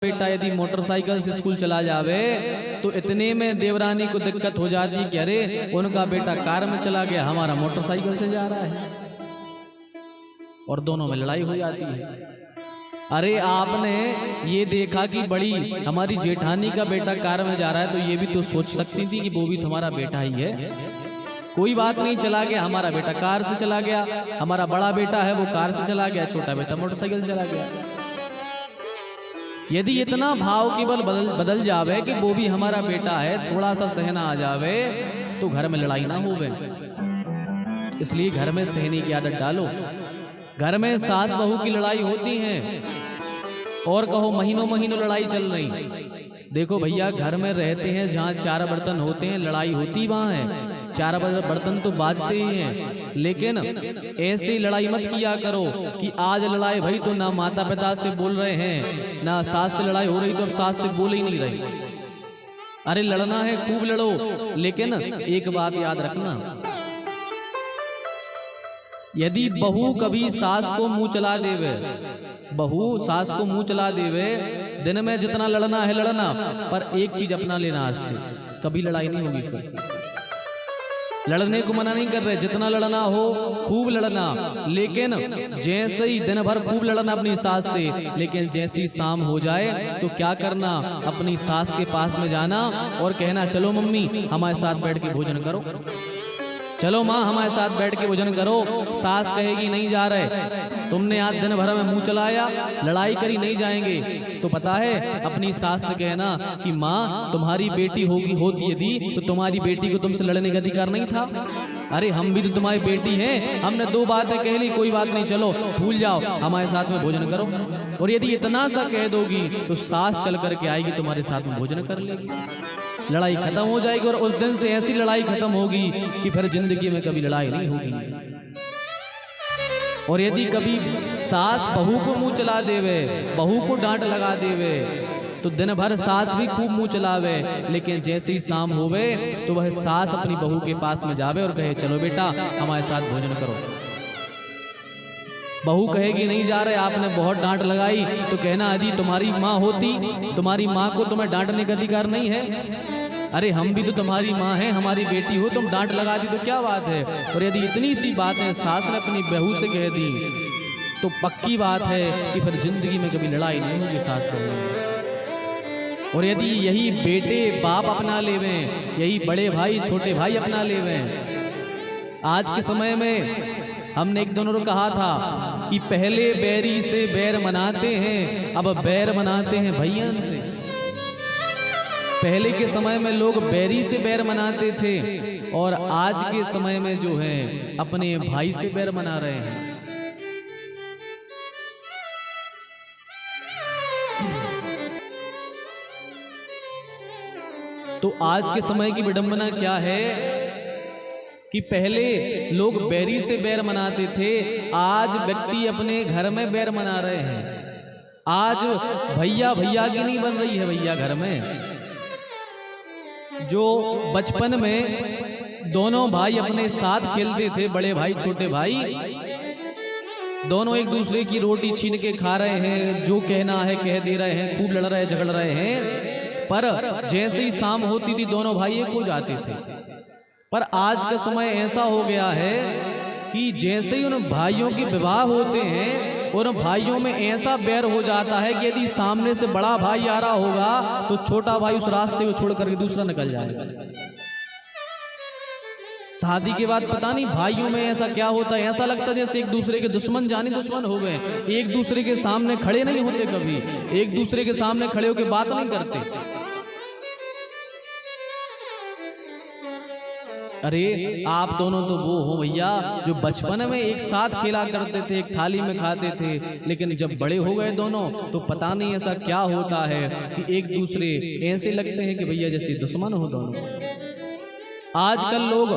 बेटा यदि मोटरसाइकिल से स्कूल चला जावे तो इतने में देवरानी को दिक्कत हो जाती कि अरे उनका बेटा कार में चला गया, हमारा मोटरसाइकिल से जा रहा है, और दोनों में लड़ाई हो जाती है। अरे आपने ये देखा कि बड़ी हमारी जेठानी का बेटा कार में जा रहा है, तो ये भी तो सोच सकती थी कि वो भी तुम्हारा बेटा ही है। कोई बात नहीं, चला गया, हमारा बेटा कार से चला गया, हमारा बड़ा बेटा है वो कार से चला गया, छोटा बेटा मोटरसाइकिल से चला गया। यदि इतना भाव केवल बदल जावे कि वो भी हमारा बेटा है, थोड़ा सा सहना आ जावे, तो घर में लड़ाई ना होवे। इसलिए घर में सहने की आदत डालो। घर में सास बहू की लड़ाई होती है और कहो महीनों महीनों लड़ाई चल रही। देखो भैया, घर में रहते हैं जहाँ 4 बर्तन होते हैं, लड़ाई होती वहाँ है। 4 बर्तन तो बाजते ही हैं, लेकिन ऐसी लड़ाई मत किया करो कि आज लड़ाई भाई तो ना माता पिता से बोल रहे हैं, ना सास से लड़ाई हो रही तो अब सास से बोल ही नहीं रही। अरे लड़ना है खूब लड़ो, लेकिन एक बात याद रखना, यदि बहू कभी सास को मुंह चला देवे, बहू सास को मुंह चला देवे, दिन में जितना लड़ना है लड़ना, पर एक चीज अपना लेना, आज से कभी लड़ाई नहीं होगी। फिर लड़ने को मना नहीं कर रहे, जितना लड़ना हो खूब लड़ना, लेकिन जैसे ही दिन भर खूब लड़ना अपनी सास से, लेकिन जैसी शाम हो जाए तो क्या करना, अपनी सास के पास में जाना और कहना चलो मम्मी हमारे साथ बैठ के भोजन करो, चलो माँ हमारे साथ बैठ के भोजन करो। सास कहेगी नहीं जा रहे, तुमने आज दिन भर में मुंह चलाया, लड़ाई करी, नहीं जाएंगे, तो पता है अपनी सास से कहना कि माँ तुम्हारी बेटी होती यदि तो तुम्हारी बेटी को तुमसे लड़ने का अधिकार नहीं था। अरे हम भी तो तुम्हारी बेटी हैं, हमने 2 बातें कह ली, कोई बात नहीं, चलो भूल जाओ, हमारे साथ में भोजन करो। और यदि इतना सा कह दोगी तो सास चल करके आएगी, तुम्हारे साथ में भोजन कर लेगी, लड़ाई खत्म हो जाएगी। और उस दिन से ऐसी लड़ाई खत्म होगी कि फिर जिंदगी में कभी लड़ाई नहीं होगी। और यदि कभी सास बहू को मुंह चला देवे, बहू को डांट लगा देवे, तो दिन भर सास भी खूब मुंह चलावे, लेकिन जैसे ही शाम होवे तो वह सास अपनी बहू के पास में जावे और कहे चलो बेटा हमारे साथ भोजन करो। बहू कहेगी नहीं जा रहे, आपने बहुत डांट लगाई, तो कहना यदि तुम्हारी माँ होती, तुम्हारी माँ को तुम्हें डांटने का अधिकार नहीं है। अरे हम भी तो तुम्हारी माँ हैं, हमारी बेटी हो, तुम डांट लगा दी तो क्या बात है। और यदि इतनी सी बातें सास ने अपनी बहू से कह दी तो पक्की बात है कि फिर जिंदगी में कभी लड़ाई नहीं होगी सास बहू। और यदि यही बेटे बाप अपना लेवें, यही बड़े भाई छोटे भाई अपना लेवें, आज के समय में हमने एक दोनों कहा था कि पहले बैरी से बैर मनाते हैं, अब बैर मनाते हैं भैयन से। पहले के समय में लोग बैरी से बैर मनाते थे और आज के समय में जो है अपने भाई से बैर मना रहे हैं। तो आज के समय की विडंबना क्या है कि पहले लोग बैरी से बैर मनाते थे, आज व्यक्ति अपने घर में बैर मना रहे हैं। आज भैया भैया की नहीं बन रही है, भैया घर में जो बचपन में दोनों भाई अपने साथ खेलते थे, बड़े भाई छोटे भाई, दोनों एक दूसरे की रोटी छीन के खा रहे हैं, जो कहना है कह दे रहे हैं, खूब लड़ रहे झगड़ रहे हैं, पर जैसे ही शाम होती थी दोनों भाई एक हो जाते थे। पर आज का समय ऐसा हो गया है कि जैसे ही उन भाइयों के विवाह होते हैं, उन भाइयों में ऐसा बैर हो जाता है कि यदि सामने से बड़ा भाई आ रहा होगा तो छोटा भाई उस रास्ते को छोड़ करके दूसरा निकल जाएगा। शादी के बाद पता नहीं भाइयों में ऐसा क्या होता है, ऐसा लगता है जैसे एक दूसरे के दुश्मन जानी दुश्मन हो गए, एक दूसरे के सामने खड़े नहीं होते, कभी एक दूसरे के सामने खड़े होकर बात नहीं करते। अरे आप दोनों तो वो हो भैया जो बचपन में एक साथ खेला करते थे, एक थाली में खाते थे, लेकिन जब बड़े हो गए दोनों तो पता नहीं ऐसा क्या होता है कि एक दूसरे ऐसे लगते हैं कि भैया जैसे दुश्मन हो दोनों। आजकल लोग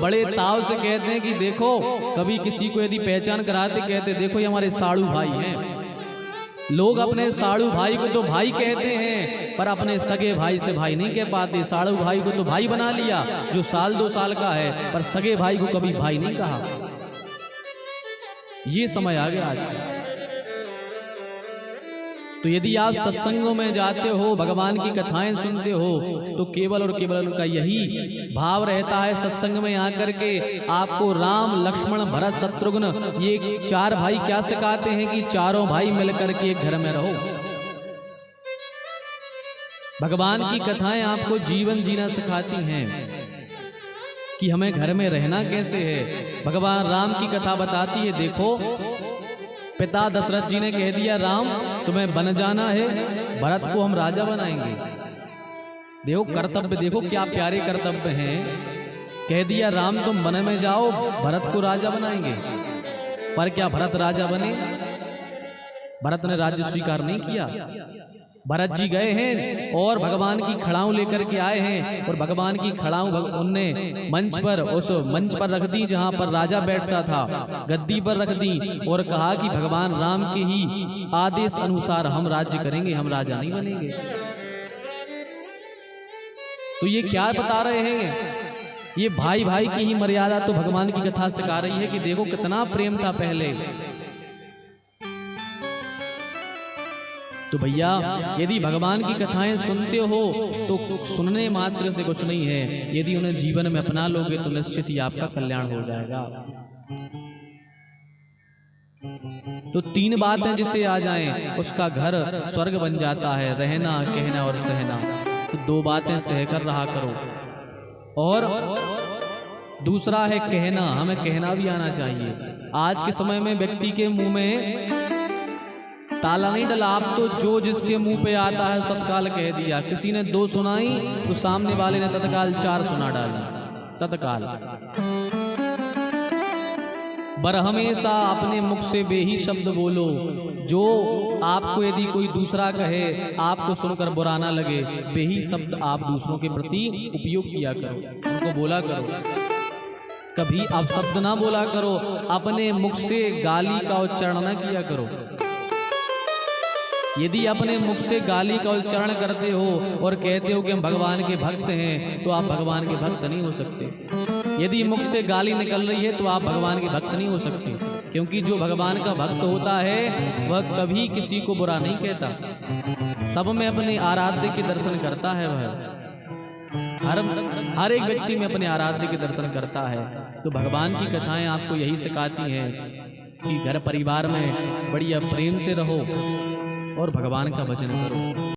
बड़े ताव से कहते हैं कि देखो, कभी किसी को यदि पहचान कराते कहते देखो ये हमारे साड़ू भाई हैं। लोग अपने साड़ू भाई को तो भाई कहते हैं, पर अपने सगे भाई से भाई नहीं कह पाते। साड़ू भाई को तो भाई बना लिया जो 1-2 साल का है, पर सगे भाई को कभी भाई नहीं कहा। ये समय आ गया आज। तो यदि आप सत्संगों में जाते हो, भगवान की कथाएं सुनते हो, तो केवल और केवल उनका यही भाव रहता है सत्संग में आकर के आपको राम, लक्ष्मण, भरत, शत्रुघ्न ये 4 भाई क्या सिखाते हैं कि चारों भाई मिलकर के एक घर में रहो। भगवान की कथाएं आपको जीवन जीना सिखाती हैं कि हमें घर में रहना कैसे है। भगवान राम की कथा बताती है, देखो पिता दशरथ जी ने कह दिया राम तुम्हें बन जाना है, भरत को हम राजा बनाएंगे। देखो कर्तव्य, देखो क्या प्यारे कर्तव्य हैं। कह दिया राम तुम वन में जाओ, भरत को राजा बनाएंगे। पर क्या भरत राजा बने? भरत ने राज्य स्वीकार नहीं किया। भरत जी गए हैं और भगवान की खड़ाऊ लेकर के आए हैं, और भगवान की खड़ाऊ उनने मंच पर, उस मंच पर रख दी जहां पर राजा बैठता था, गद्दी पर रख दी, और कहा कि भगवान राम के ही आदेश अनुसार हम राज्य करेंगे, हम राजा नहीं बनेंगे। तो ये क्या बता रहे हैं? ये भाई भाई की ही मर्यादा तो भगवान की कथा सिखा रही है कि देखो कितना प्रेम था पहले। तो भैया यदि भगवान की कथाएं सुनते हो तो सुनने मात्र से कुछ नहीं है, यदि उन्हें जीवन में अपना लोगे तो निश्चित ही आपका कल्याण हो जाएगा। तो 3 बातें जिसे आ जाएं उसका घर स्वर्ग बन जाता है, रहना, कहना और सहना। तो 2 बातें सहकर रहा करो, और दूसरा है कहना, हमें कहना भी आना चाहिए। आज के समय में व्यक्ति के मुंह में ताला नहीं डला, आप तो जो जिसके मुंह पे आता है तत्काल कह दिया। किसी ने 2 सुनाई तो सामने वाले ने तत्काल 4 सुना डाली, तत्काल। बर हमेशा अपने मुख से बेही शब्द बोलो। जो आपको यदि कोई दूसरा कहे, आपको सुनकर बुरा ना लगे, बेही शब्द आप दूसरों के प्रति उपयोग किया करो, उनको बोला करो। कभी आप शब्द ना बोला करो, अपने मुख से गाली का उच्चारण ना किया करो। यदि अपने मुख से गाली का उच्चारण करते हो और कहते हो कि हम भगवान के भक्त हैं, तो आप भगवान के भक्त नहीं हो सकते। यदि मुख से गाली निकल रही है तो आप भगवान के भक्त नहीं हो सकते, क्योंकि जो भगवान का भक्त होता है वह कभी किसी को बुरा नहीं कहता, सब में अपने आराध्य के दर्शन करता है। वह हर एक व्यक्ति में अपने आराध्य के दर्शन करता है। तो भगवान की कथाएं आपको यही सिखाती हैं कि घर परिवार में बढ़िया प्रेम से रहो और भगवान का भजन करो।